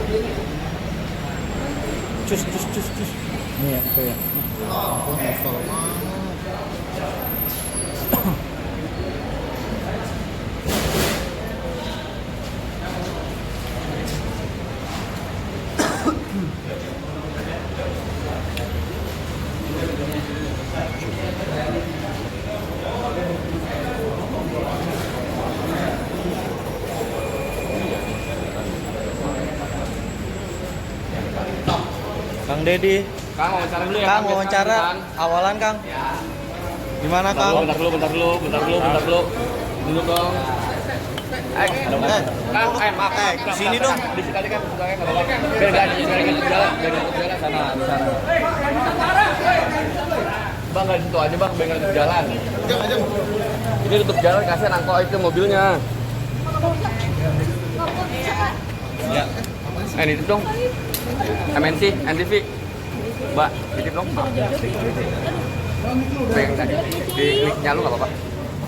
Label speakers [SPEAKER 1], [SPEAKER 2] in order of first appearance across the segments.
[SPEAKER 1] Cus. Nih ya, tuh ya.
[SPEAKER 2] Aku novel banget.
[SPEAKER 1] Kang Dedi.
[SPEAKER 3] Kang wawancara dulu ya.
[SPEAKER 1] Kang wawancara awalan Kang.
[SPEAKER 3] Ya.
[SPEAKER 1] Gimana Kang?
[SPEAKER 3] Bentar dulu. Dulu dong. Kang, maaf.
[SPEAKER 1] Sini dong.
[SPEAKER 3] Di sekali kan, enggak apa-apa. Biar enggak jalan, sana. Bang, enggak di situ aja, Bang, biar enggak jalan.
[SPEAKER 2] Jangan.
[SPEAKER 3] Ini tutup jalan, kasihan angkot itu mobilnya.
[SPEAKER 1] Ya.
[SPEAKER 3] Nitip dong. MNC, NTV. Mbak, nitip dong. Pengen tadi. Di kliknya lu enggak apa-apa.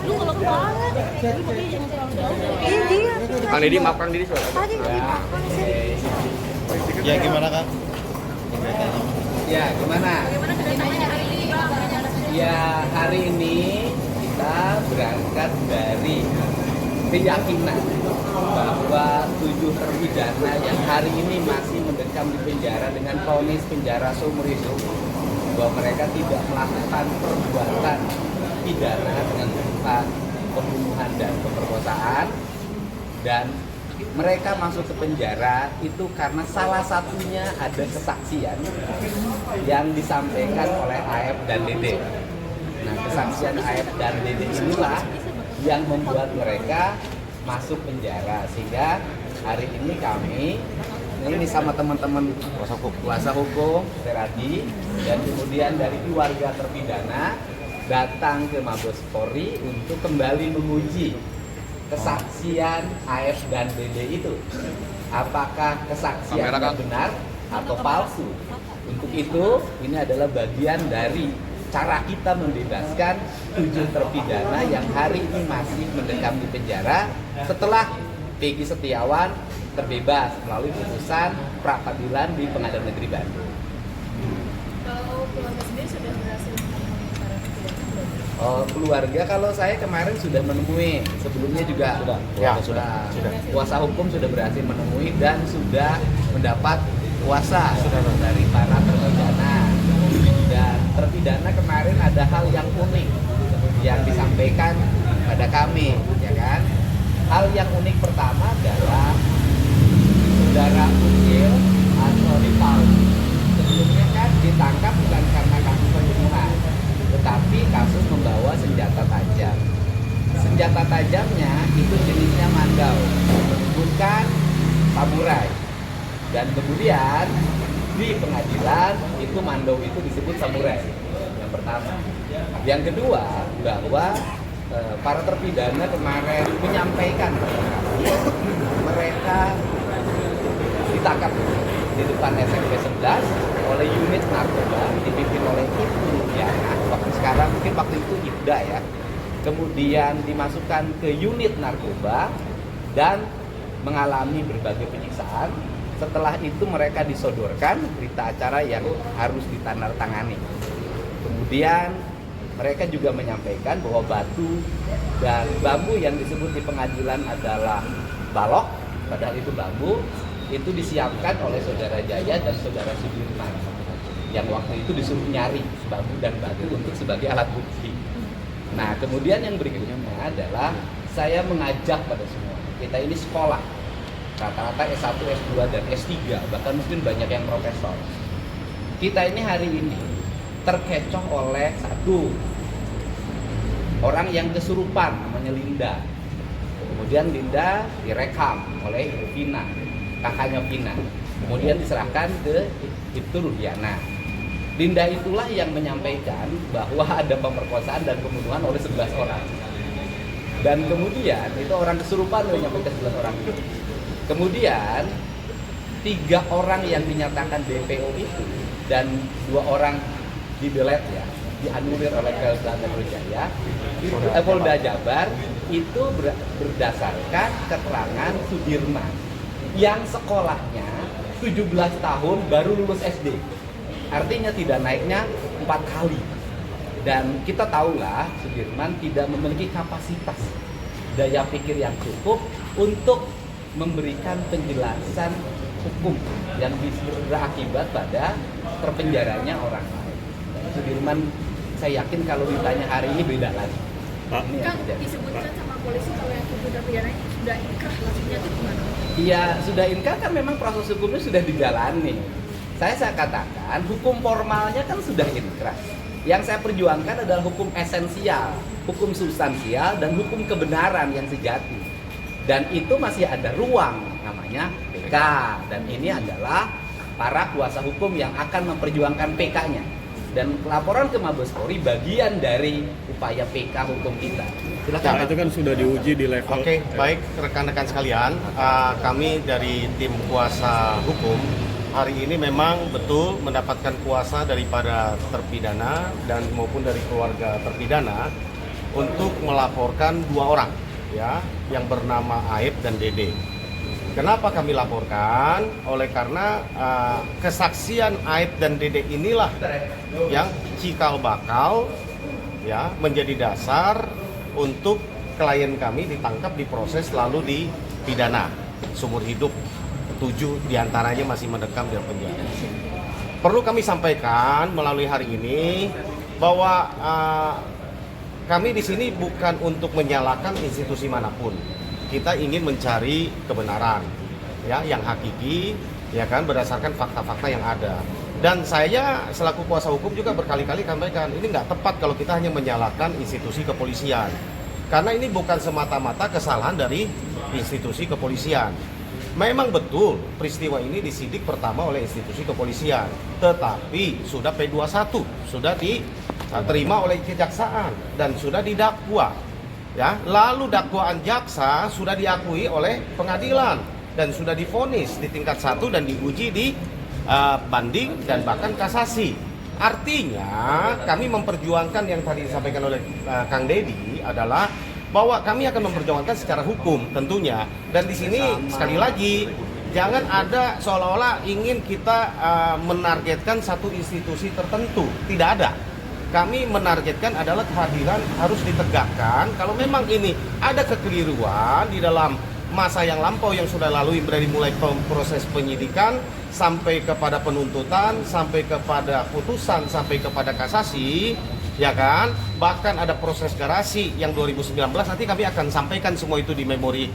[SPEAKER 4] Lu kalau banget. Jadi mobilnya jangan terlalu jauh. Ini dia.
[SPEAKER 3] Kang Didi, maaf Kang Didi.
[SPEAKER 4] Tadi makan sih.
[SPEAKER 1] Ya gimana Kang?
[SPEAKER 5] Ya, gimana?
[SPEAKER 4] Bagaimana kedatangannya hari ini, Bang?
[SPEAKER 5] Ya, hari ini kita berangkat dari keyakinan bahwa 7 terpidana yang hari ini masih mendekam di penjara dengan vonis penjara seumur hidup, bahwa mereka tidak melakukan perbuatan pidana dengan berupa pembunuhan dan pemerkosaan, dan mereka masuk ke penjara itu karena salah satunya ada kesaksian yang disampaikan oleh AF dan Dede. Nah, kesaksian AF dan Dede inilah yang membuat mereka masuk penjara, sehingga hari ini kami ini sama teman-teman kuasa hukum Seradi dan kemudian dari keluarga terpidana datang ke Mabes Polri untuk kembali menguji kesaksian AF dan DD itu, apakah kesaksiannya benar atau palsu. Untuk itu ini adalah bagian dari cara kita membebaskan 7 terpidana yang hari ini masih mendekam di penjara setelah Peggy Setiawan terbebas melalui putusan pra peradilan di Pengadilan Negeri Bandung.
[SPEAKER 4] Kalau keluarga sendiri sudah berhasil menemukan para terpidana?
[SPEAKER 5] Oh, keluarga kalau saya kemarin sudah menemui, sebelumnya juga sudah. Kuasa hukum sudah berhasil menemui dan sudah mendapat kuasa dari para terpidana. Dan terpidana kemarin ada hal yang unik yang disampaikan pada kami, ya kan? Hal yang unik pertama adalah saudara Ucil atau Rival sebelumnya kan ditangkap bukan karena kasus pembunuhan, tetapi kasus membawa senjata tajam. Senjata tajamnya itu jenisnya mandau, bukan samurai. Dan kemudian di pengadilan itu mandau itu disebut samurai. Yang pertama. Yang kedua, bahwa para terpidana kemarin menyampaikan kepada kami mereka ditangkap di depan SMP 11 oleh unit narkoba dipimpin oleh Ibu Rudiana. Waktu itu Ibda ya. Kemudian dimasukkan ke unit narkoba dan mengalami berbagai penyiksaan. Setelah itu mereka disodorkan berita acara yang harus ditandatangani. Kemudian mereka juga menyampaikan bahwa batu dan bambu yang disebut di pengadilan adalah balok, padahal itu bambu, itu disiapkan oleh saudara Jaya dan saudara Sudirman yang waktu itu disuruh nyari bambu dan batu untuk sebagai alat bukti. Nah, kemudian yang berikutnya adalah saya mengajak pada semua, kita ini sekolah rata-rata S1, S2, dan S3, bahkan mungkin banyak yang profesor. Kita ini hari ini terkecoh oleh satu orang yang kesurupan namanya Linda. Kemudian Linda direkam oleh Vina, kakaknya Vina. Kemudian diserahkan ke Ibtu Rudiana. Linda itulah yang menyampaikan bahwa ada pemerkosaan dan pembunuhan oleh 11 orang. Dan kemudian itu orang kesurupan yang menyampaikan 11 orang itu. Kemudian 3 orang yang dinyatakan DPO itu dan 2 orang dibelet ya, dianulir oleh Polda Metro Jaya, Polda Jabar itu berdasarkan keterangan Sudirman yang sekolahnya 17 tahun baru lulus SD. Artinya tidak naiknya 4 kali. Dan kita tahulah Sudirman tidak memiliki kapasitas daya pikir yang cukup untuk memberikan penjelasan hukum yang berakibat pada terpenjaranya orang lain. Sudirman, saya yakin kalau ditanya hari ini beda lagi. Ini yang
[SPEAKER 4] Kang,
[SPEAKER 5] terjadi.
[SPEAKER 4] disebutkan sama polisi kalau yang terduga pidananya sudah inkrah, maksudnya itu gimana?
[SPEAKER 5] Iya, sudah inkrah kan memang proses hukumnya sudah dijalani. Saya katakan hukum formalnya kan sudah inkrah. Yang saya perjuangkan adalah hukum esensial, hukum substansial, dan hukum kebenaran yang sejati. Dan itu masih ada ruang, namanya PK. Dan ini adalah para kuasa hukum yang akan memperjuangkan PK-nya. Dan laporan ke Mabes Polri bagian dari upaya PK hukum kita. Silakan.
[SPEAKER 1] Nah, itu kan sudah diuji di level.
[SPEAKER 2] Oke, baik rekan-rekan sekalian, kami dari tim kuasa hukum hari ini memang betul mendapatkan kuasa daripada terpidana dan maupun dari keluarga terpidana untuk melaporkan 2 orang ya yang bernama Aib dan Dede. Kenapa kami laporkan? Oleh karena kesaksian Aib dan Dede inilah yang cikal bakal ya menjadi dasar untuk klien kami ditangkap, diproses lalu dipidana seumur hidup. 7 diantaranya masih mendekam di penjara. Perlu kami sampaikan melalui hari ini bahwa kami di sini bukan untuk menyalahkan institusi manapun. Kita ingin mencari kebenaran, ya, yang hakiki, ya kan, berdasarkan fakta-fakta yang ada. Dan saya selaku kuasa hukum juga berkali-kali sampaikan, ini nggak tepat kalau kita hanya menyalahkan institusi kepolisian. Karena ini bukan semata-mata kesalahan dari institusi kepolisian. Memang betul peristiwa ini disidik pertama oleh institusi kepolisian, tetapi sudah P21, sudah diterima oleh kejaksaan dan sudah didakwa. Ya, lalu dakwaan jaksa sudah diakui oleh pengadilan dan sudah divonis di tingkat 1 dan diuji di banding dan bahkan kasasi. Artinya kami memperjuangkan yang tadi disampaikan oleh Kang Dedi adalah bahwa kami akan memperjuangkan secara hukum tentunya. Dan di sini sekali lagi jangan ada seolah-olah ingin kita menargetkan satu institusi tertentu. Tidak ada. Kami menargetkan adalah kehadiran harus ditegakkan. Kalau memang ini ada kekeliruan di dalam masa yang lampau yang sudah lalui dari mulai proses penyidikan sampai kepada penuntutan, sampai kepada putusan, sampai kepada kasasi, ya kan? Bahkan ada proses garasi yang 2019 nanti kami akan sampaikan semua itu di memori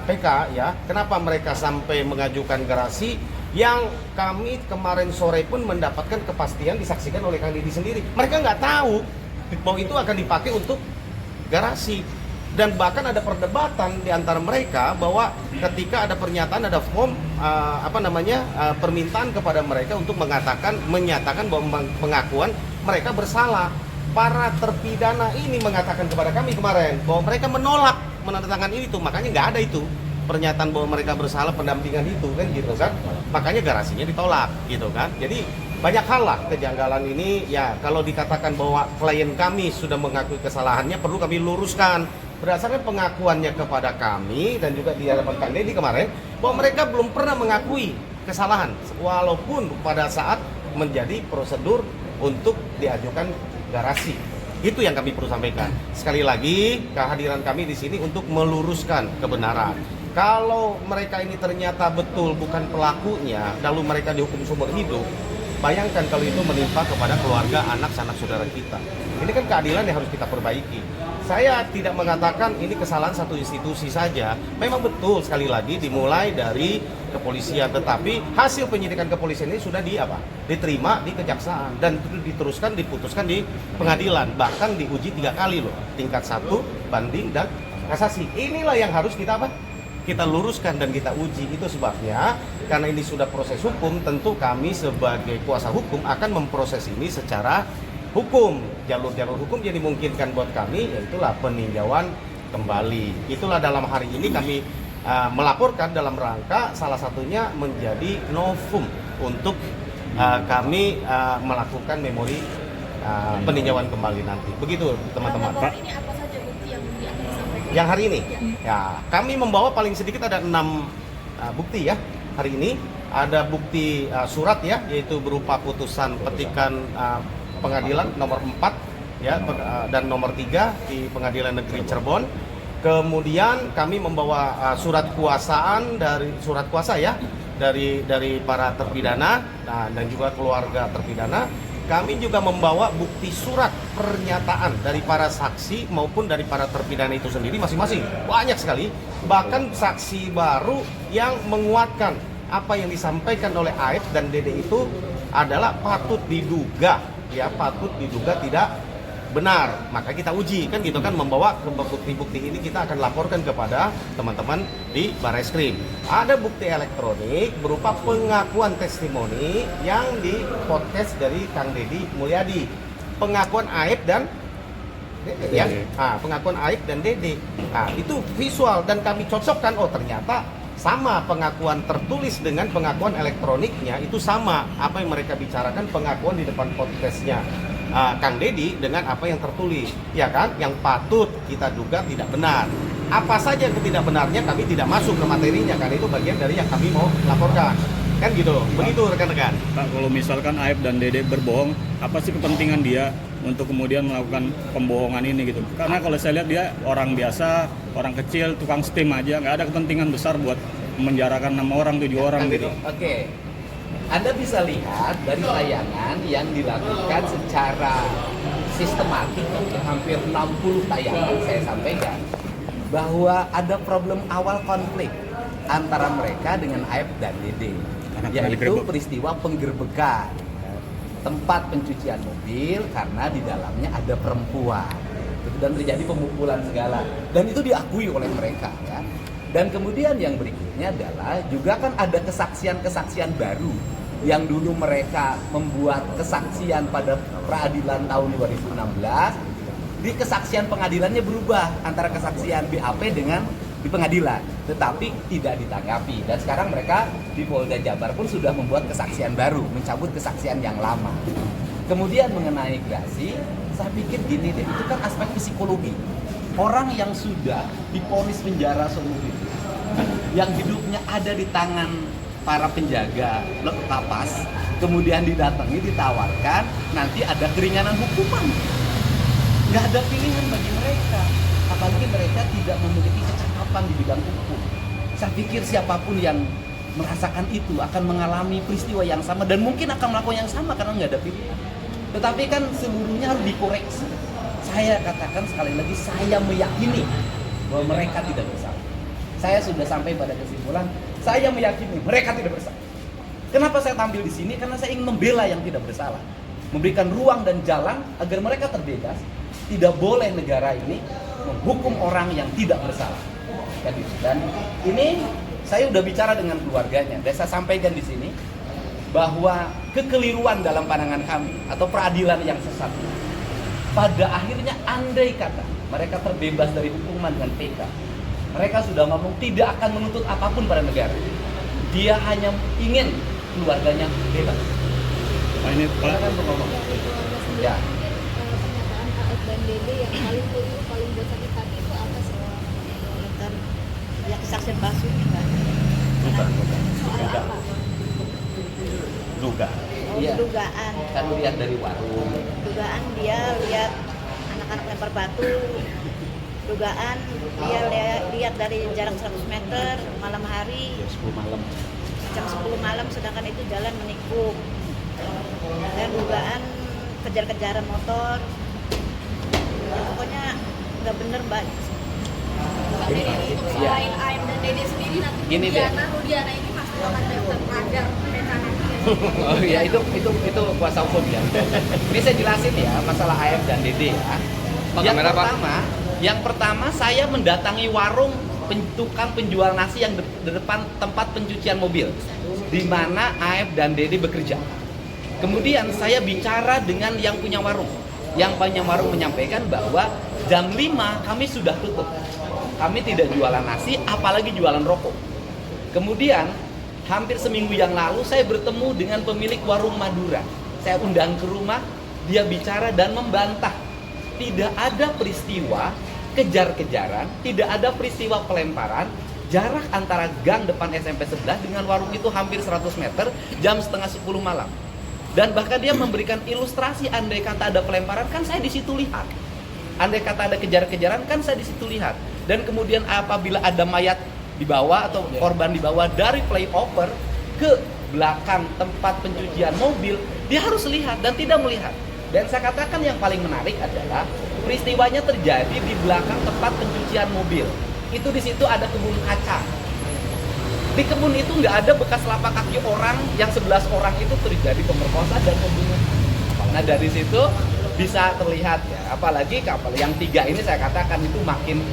[SPEAKER 2] PK ya. Kenapa mereka sampai mengajukan garasi? Yang kami kemarin sore pun mendapatkan kepastian disaksikan oleh Kang Didi sendiri. Mereka nggak tahu bahwa itu akan dipakai untuk garasi. Dan bahkan ada perdebatan di antara mereka bahwa ketika ada pernyataan, ada form permintaan kepada mereka untuk menyatakan bahwa pengakuan mereka bersalah. Para terpidana ini mengatakan kepada kami kemarin bahwa mereka menolak menandatangani itu, makanya nggak ada itu pernyataan bahwa mereka bersalah, pendampingan itu kan gitu kan, makanya garasinya ditolak gitu kan. Jadi banyak hal lah kejanggalan ini ya. Kalau dikatakan bahwa klien kami sudah mengakui kesalahannya, perlu kami luruskan berdasarkan pengakuannya kepada kami dan juga di hadapan Kang Dedi kemarin bahwa mereka belum pernah mengakui kesalahan walaupun pada saat menjadi prosedur untuk diajukan garasi. Itu yang kami perlu sampaikan. Sekali lagi kehadiran kami di sini untuk meluruskan kebenaran. Kalau mereka ini ternyata betul bukan pelakunya, lalu mereka dihukum seumur hidup, bayangkan kalau itu menimpa kepada keluarga, anak, sanak saudara kita. Ini kan keadilan yang harus kita perbaiki. Saya tidak mengatakan ini kesalahan satu institusi saja. Memang betul sekali lagi dimulai dari kepolisian, tetapi hasil penyidikan kepolisian ini sudah diterima di kejaksaan dan diteruskan diputuskan di pengadilan, bahkan diuji 3 kali loh, tingkat 1, banding dan kasasi. Inilah yang harus kita luruskan dan kita uji. Itu sebabnya karena ini sudah proses hukum, tentu kami sebagai kuasa hukum akan memproses ini secara hukum. Jalur-jalur hukum yang dimungkinkan buat kami yaitulah peninjauan kembali. Itulah dalam hari ini kami melaporkan dalam rangka salah satunya menjadi novum untuk kami melakukan memori peninjauan kembali nanti. Begitu teman-teman.
[SPEAKER 4] Lapor ini apa saja bukti yang akan disampaikan?
[SPEAKER 2] Yang hari ini, ya kami membawa paling sedikit ada 6 bukti ya. hari ini. Ada bukti surat ya, yaitu berupa putusan petikan pengadilan nomor 4 ya dan nomor 3 di Pengadilan Negeri Cirebon. Kemudian kami membawa surat kuasa ya dari para terpidana dan juga keluarga terpidana. Kami juga membawa bukti surat pernyataan dari para saksi maupun dari para terpidana itu sendiri masing-masing. Banyak sekali, bahkan saksi baru yang menguatkan apa yang disampaikan oleh Aep dan Dede itu adalah patut diduga tidak benar. Maka kita uji kan gitu kan, membawa bukti-bukti ini kita akan laporkan kepada teman-teman di Barreskrim. Ada bukti elektronik berupa pengakuan testimoni yang di podcast dari Kang Deddy Mulyadi. Pengakuan Aep dan Dede ya. Pengakuan Aep dan Dede. Itu visual dan kami cocokkan, oh ternyata sama pengakuan tertulis dengan pengakuan elektroniknya itu sama apa yang mereka bicarakan pengakuan di depan podcastnya Kang Deddy dengan apa yang tertulis ya kan, yang patut kita duga tidak benar. Apa saja ketidakbenarnya kami tidak masuk ke materinya karena itu bagian dari yang kami mau laporkan kan gitu. Begitu rekan-rekan.
[SPEAKER 1] Pak, kalau misalkan Aep dan Dede berbohong, apa sih kepentingan dia untuk kemudian melakukan pembohongan ini gitu? Karena kalau saya lihat dia orang biasa, orang kecil, tukang steam aja, nggak ada kepentingan besar buat menjarakan 6 orang, 7 orang gitu.
[SPEAKER 5] Oke. Anda bisa lihat dari tayangan yang dilakukan secara sistematik, hampir 60 tayangan saya sampaikan bahwa ada problem awal konflik antara mereka dengan Aep dan Dede, yaitu peristiwa penggerbekan tempat pencucian mobil karena di dalamnya ada perempuan dan terjadi pemukulan segala, dan itu diakui oleh mereka ya. Dan kemudian yang berikutnya adalah juga kan ada kesaksian-kesaksian baru yang dulu mereka membuat kesaksian pada peradilan tahun 2016. Di kesaksian pengadilannya berubah antara kesaksian BAP dengan di pengadilan, tetapi tidak ditanggapi. Dan sekarang mereka di Polda Jabar pun sudah membuat kesaksian baru, mencabut kesaksian yang lama. Kemudian mengenai gerasi, saya pikir gini deh, itu kan aspek psikologi. Orang yang sudah diponis penjara seumur hidup, yang hidupnya ada di tangan para penjaga lapas, kemudian didatangi, ditawarkan, nanti ada keringanan hukuman. Nggak ada pilihan bagi mereka, apalagi mereka tidak memiliki kecakapan di bidang hukum. Saya pikir siapapun yang merasakan itu akan mengalami peristiwa yang sama dan mungkin akan melakukan yang sama karena nggak ada pilihan. Tetapi kan seluruhnya harus dikoreksi. Saya katakan sekali lagi, saya meyakini bahwa mereka tidak bersalah. Saya sudah sampai pada kesimpulan, saya meyakini mereka tidak bersalah. Kenapa saya tampil di sini? Karena saya ingin membela yang tidak bersalah, memberikan ruang dan jalan agar mereka terbebas. Tidak boleh negara ini menghukum orang yang tidak bersalah. Dan ini saya sudah bicara dengan keluarganya, dan saya sampaikan di sini bahwa kekeliruan dalam pandangan kami atau peradilan yang sesat, pada akhirnya andai kata mereka terbebas dari hukuman dengan PK, mereka sudah ngomong tidak akan menuntut apapun pada negara. Dia hanya ingin keluarganya bebas.
[SPEAKER 1] Pak, ini Pak
[SPEAKER 4] Dari keluarga sendiri,
[SPEAKER 5] Ya.
[SPEAKER 4] pernyataan Aep dan Dede yang paling keliru, paling buat sakit hati itu apa sih?
[SPEAKER 6] Kan ya kesaksian palsu kan.
[SPEAKER 4] Soal apa?
[SPEAKER 2] Duga.
[SPEAKER 6] Oh,
[SPEAKER 5] Iya.
[SPEAKER 6] dugaan.
[SPEAKER 5] Kan lihat dari warung.
[SPEAKER 6] Dugaan dia lihat anak-anak lempar batu. Dugaan dia lihat dari jarak 100 meter malam hari,
[SPEAKER 5] 10 malam.
[SPEAKER 6] jam 10 malam, sedangkan itu jalan menikung. Dan dugaan kejar-kejaran motor. Ya, pokoknya nggak bener Mbak.
[SPEAKER 4] Untuk
[SPEAKER 5] Iya.
[SPEAKER 4] selain Aep dan Dede sendiri nanti
[SPEAKER 5] Gini deh.
[SPEAKER 4] Rudiana ini masih akan daftar pagar rencananya.
[SPEAKER 5] Oh iya, itu kuasa hukum ya. Ini saya jelasin ya masalah Aep dan Dede ya. Yang pertama saya mendatangi warung tukang penjual nasi yang di depan tempat pencucian mobil, di mana Aep dan Dede bekerja. Kemudian saya bicara dengan yang punya warung. Yang punya warung menyampaikan bahwa jam 5 kami sudah tutup. Kami tidak jualan nasi, apalagi jualan rokok. Kemudian hampir seminggu yang lalu saya bertemu dengan pemilik warung Madura. Saya undang ke rumah, dia bicara dan membantah. Tidak ada peristiwa kejar-kejaran, tidak ada peristiwa pelemparan. jarak antara gang depan SMP sebelah dengan warung itu hampir 100 meter, jam setengah 10 malam. Dan bahkan dia memberikan ilustrasi, andai kata ada pelemparan kan saya di situ lihat. Andai kata ada kejar-kejaran kan saya di situ lihat. Dan kemudian apabila ada mayat dibawa atau korban dibawa dari flyover ke belakang tempat pencucian mobil, dia harus lihat dan tidak melihat. Dan saya katakan yang paling menarik adalah peristiwanya terjadi di belakang tempat pencucian mobil. Itu di situ ada kebun kacang. Di kebun itu nggak ada bekas telapak kaki orang yang 11 orang itu terjadi pemerkosaan dan pembunuhan. Nah dari situ bisa terlihat ya, apalagi kapal yang 3 ini saya katakan itu makin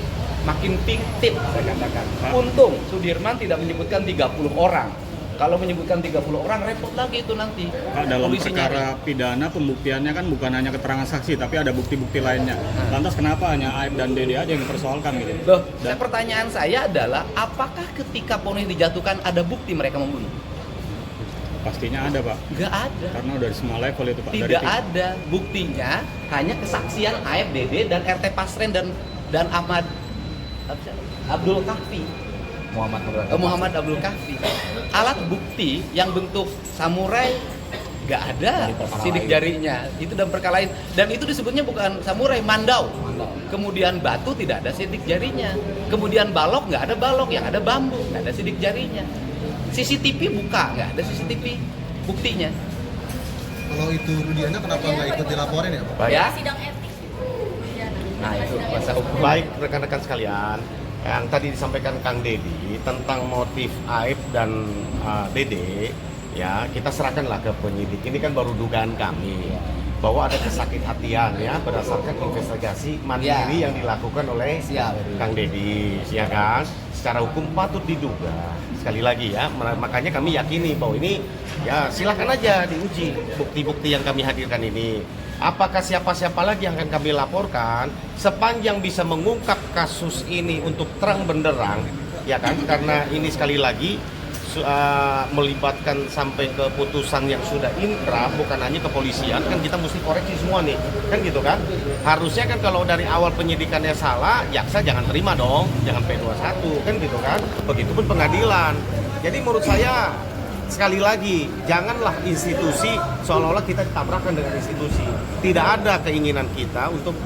[SPEAKER 5] fiktif saya katakan. Untung Sudirman tidak menyebutkan 30 orang. Kalau menyebutkan 30 orang repot lagi itu nanti.
[SPEAKER 1] Pak, dalam perkara pidana pembuktiannya kan bukan hanya keterangan saksi tapi ada bukti-bukti lainnya. Lantas kenapa hanya Aib dan Dede aja yang dipersoalkan gitu?
[SPEAKER 5] Loh, pertanyaan saya adalah apakah ketika vonis dijatuhkan ada bukti mereka membunuh?
[SPEAKER 1] Pastinya ada, Pak.
[SPEAKER 5] Nggak ada.
[SPEAKER 1] Karena dari semua level itu, Pak.
[SPEAKER 5] Tidak ada buktinya, hanya kesaksian Aib, Dede dan RT Pasren dan Ahmad Abdul Kahfi. Muhammad Abdul Kahfi. Alat bukti yang bentuk samurai nggak ada sidik jarinya. Itu dan perkara lain. Dan itu disebutnya bukan samurai, mandau. Kemudian batu tidak ada sidik jarinya. Kemudian balok nggak ada balok, yang ada bambu, nggak ada sidik jarinya. CCTV buka, nggak ada CCTV buktinya.
[SPEAKER 7] Kalau itu Rudiana kenapa nggak ikut dilaporin ya, Pak?
[SPEAKER 2] Baik.
[SPEAKER 5] Ya.
[SPEAKER 4] Sidang etik.
[SPEAKER 5] Nah itu kuasa hukum.
[SPEAKER 2] Baik rekan-rekan sekalian, yang tadi disampaikan Kang Dedi tentang motif Aib dan Dede, ya kita serahkanlah ke penyidik. Ini kan baru dugaan kami bahwa ada kesakit-hatian ya berdasarkan investigasi mandiri yang dilakukan oleh Kang Dedi, ya kan? Secara hukum patut diduga. Sekali lagi ya, makanya kami yakini bahwa ini ya silakan aja diuji bukti-bukti yang kami hadirkan ini. Apakah siapa-siapa lagi yang akan kami laporkan sepanjang bisa mengungkap kasus ini untuk terang benderang, ya kan? Karena ini sekali lagi melibatkan sampai ke putusan yang sudah inkrah, bukan hanya kepolisian, kan kita mesti koreksi semua nih, kan gitu kan? Harusnya kan kalau dari awal penyidikannya salah, jaksa jangan terima dong, jangan P21, kan gitu kan? Begitupun pengadilan. Jadi menurut saya sekali lagi, janganlah institusi seolah-olah kita ditabrakkan dengan institusi. Tidak ada keinginan kita untuk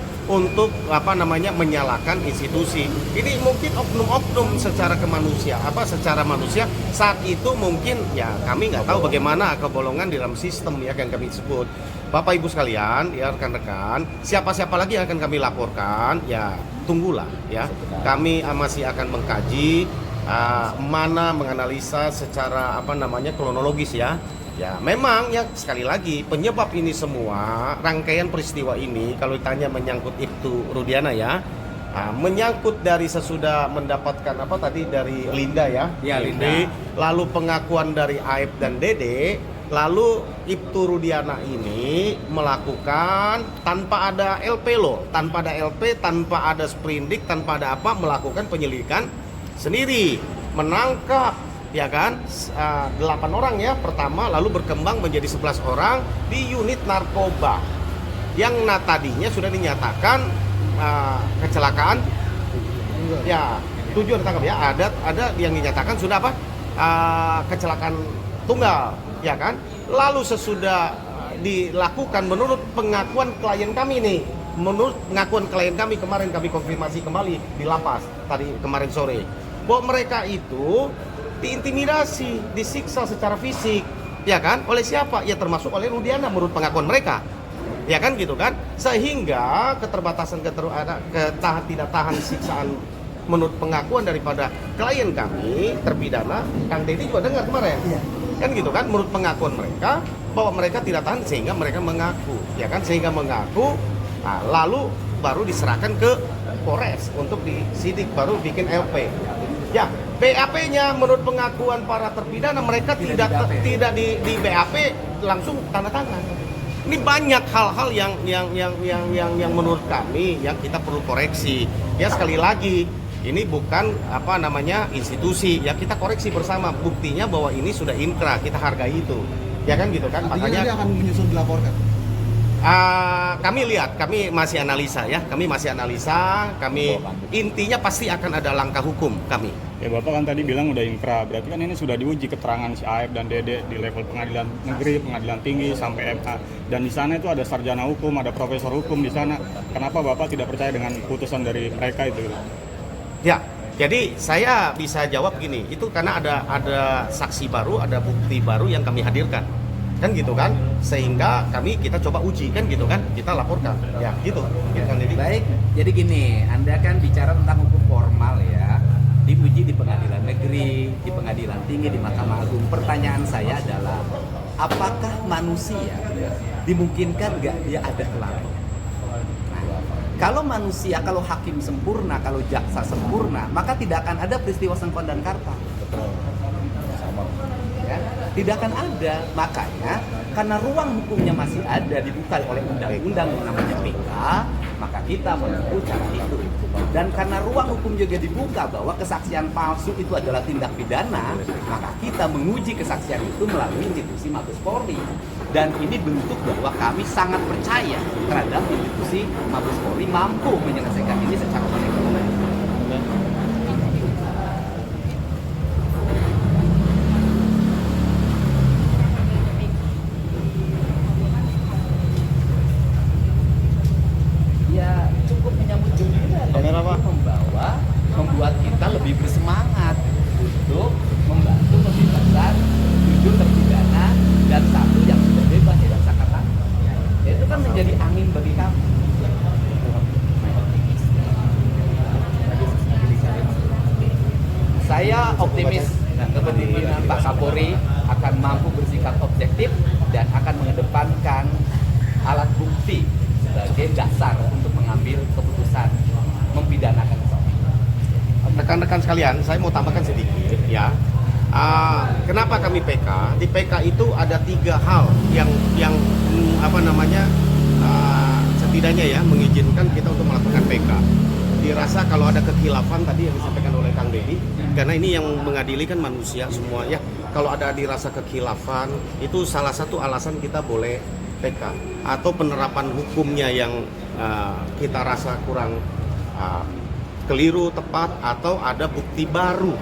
[SPEAKER 2] menyalahkan institusi. Ini mungkin oknum-oknum secara manusia saat itu mungkin ya kami nggak tahu bagaimana kebolongan di dalam sistem ya yang kami sebut. Bapak Ibu sekalian, ya rekan-rekan, siapa-siapa lagi yang akan kami laporkan, ya tunggulah ya. Kami masih akan mengkaji menganalisa secara kronologis ya. Ya memang ya sekali lagi penyebab ini semua rangkaian peristiwa ini kalau ditanya menyangkut Ibtu Rudiana ya menyangkut dari sesudah mendapatkan dari Linda ya, Linda. Lalu pengakuan dari Aib dan Dede, lalu Ibtu Rudiana ini melakukan tanpa ada LP tanpa ada sprindik, tanpa ada melakukan penyelidikan sendiri, menangkap ya kan 8 orang ya pertama, lalu berkembang menjadi 11 orang di unit narkoba yang tadinya sudah dinyatakan kecelakaan ya 7 ditangkap ya, ada yang dinyatakan sudah kecelakaan tunggal ya kan. Lalu sesudah dilakukan menurut pengakuan klien kami nih, kemarin kami konfirmasi kembali di lapas tadi kemarin sore bahwa mereka itu diintimidasi, disiksa secara fisik, ya kan? Oleh siapa? Ya termasuk oleh Rudiana menurut pengakuan mereka, ya kan gitu kan? Sehingga keterbatasan tidak tahan siksaan menurut pengakuan daripada klien kami terpidana, Kang Dedi juga dengar kemarin, kan gitu kan? Menurut pengakuan mereka bahwa mereka tidak tahan sehingga mereka mengaku, ya kan? Sehingga mengaku, lalu baru diserahkan ke Polres untuk disidik, baru bikin LP. Ya, BAP-nya menurut pengakuan para terpidana mereka tidak di BAP langsung tanda tangan. Ini banyak hal-hal yang menurut kami yang kita perlu koreksi. Ya sekali lagi, ini bukan institusi, ya kita koreksi bersama. Buktinya bahwa ini sudah inkrah, kita hargai itu. Ya kan gitu kan?
[SPEAKER 7] Makanya dia akan menyusul dilaporkan.
[SPEAKER 2] Kami lihat, kami masih analisa ya, kami intinya pasti akan ada langkah hukum kami.
[SPEAKER 1] Ya Bapak kan tadi bilang udah inkrah, berarti kan ini sudah diuji keterangan si Aep dan Dede di level pengadilan negeri, pengadilan tinggi sampai MA, dan di sana itu ada sarjana hukum, ada profesor hukum di sana. Kenapa Bapak tidak percaya dengan putusan dari mereka itu?
[SPEAKER 2] Ya, jadi saya bisa jawab gini, itu karena ada saksi baru, ada bukti baru yang kami hadirkan, kan gitu kan, sehingga kita coba uji kan gitu kan, kita laporkan, ya gitu. Kan,
[SPEAKER 5] Baik, jadi gini, Anda kan bicara tentang hukum formal ya, diuji di pengadilan negeri, di pengadilan tinggi, di Mahkamah Agung. Pertanyaan saya adalah, apakah manusia dimungkinkan nggak dia ada kelapa? Kalau manusia, kalau hakim sempurna, kalau jaksa sempurna, maka tidak akan ada peristiwa Sengkon dan Karta. Ya, tidak akan ada. Makanya, karena ruang hukumnya masih ada, dibuka oleh undang-undang yang namanya PK, maka kita menempuh cara itu. Dan karena ruang hukum juga dibuka bahwa kesaksian palsu itu adalah tindak pidana, maka kita menguji kesaksian itu melalui institusi Mabes Polri. Dan ini bentuk bahwa kami sangat percaya terhadap institusi Mabes Polri mampu menyelesaikan ini secara konektif. Ya cukup menyambut gembira dan membuat kita lebih bersemangat untuk membantu pembebasan 7 terpidana dan 1 yang sudah bebas dari Jakarta. Ya, itu kan menjadi angin bagi kami. Saya optimis kepemimpinan Pak Kapolri akan mampu bersikap objektif dan akan mengedepankan alat bukti sebagai dasar untuk mengambil keputusan mempidanakan seseorang.
[SPEAKER 2] Rekan-rekan sekalian, saya mau tambahkan sedikit ya. Kenapa kami PK? Di PK itu ada 3 hal yang setidaknya ya mengizinkan kita untuk melakukan PK. Dirasa kalau ada kekhilafan tadi yang disampaikan oleh Kang Dedi, karena ini yang mengadili kan manusia semua ya. Kalau ada dirasa kekhilafan, itu salah satu alasan kita boleh PK. Atau penerapan hukumnya yang kita rasa kurang keliru, tepat, atau ada bukti baru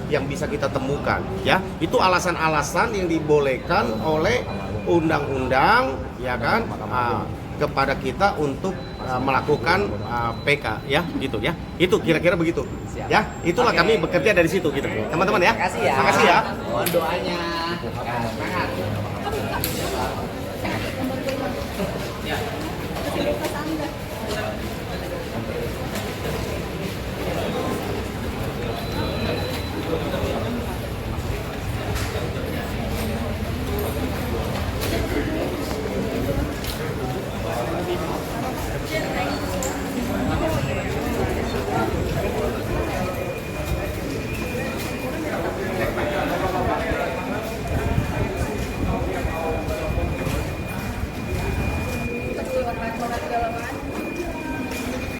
[SPEAKER 2] yang bisa kita temukan ya. Itu alasan-alasan yang dibolehkan oleh undang-undang ya kan kepada kita untuk melakukan PK ya gitu ya. Itu kira-kira begitu.
[SPEAKER 5] Siap.
[SPEAKER 2] Ya, itulah
[SPEAKER 5] Oke.
[SPEAKER 2] kami bekerja dari situ gitu. Teman-teman ya.
[SPEAKER 5] Terima kasih ya.
[SPEAKER 2] Terima kasih ya.
[SPEAKER 5] Mohon doanya. Semangat.
[SPEAKER 4] Nomor 5.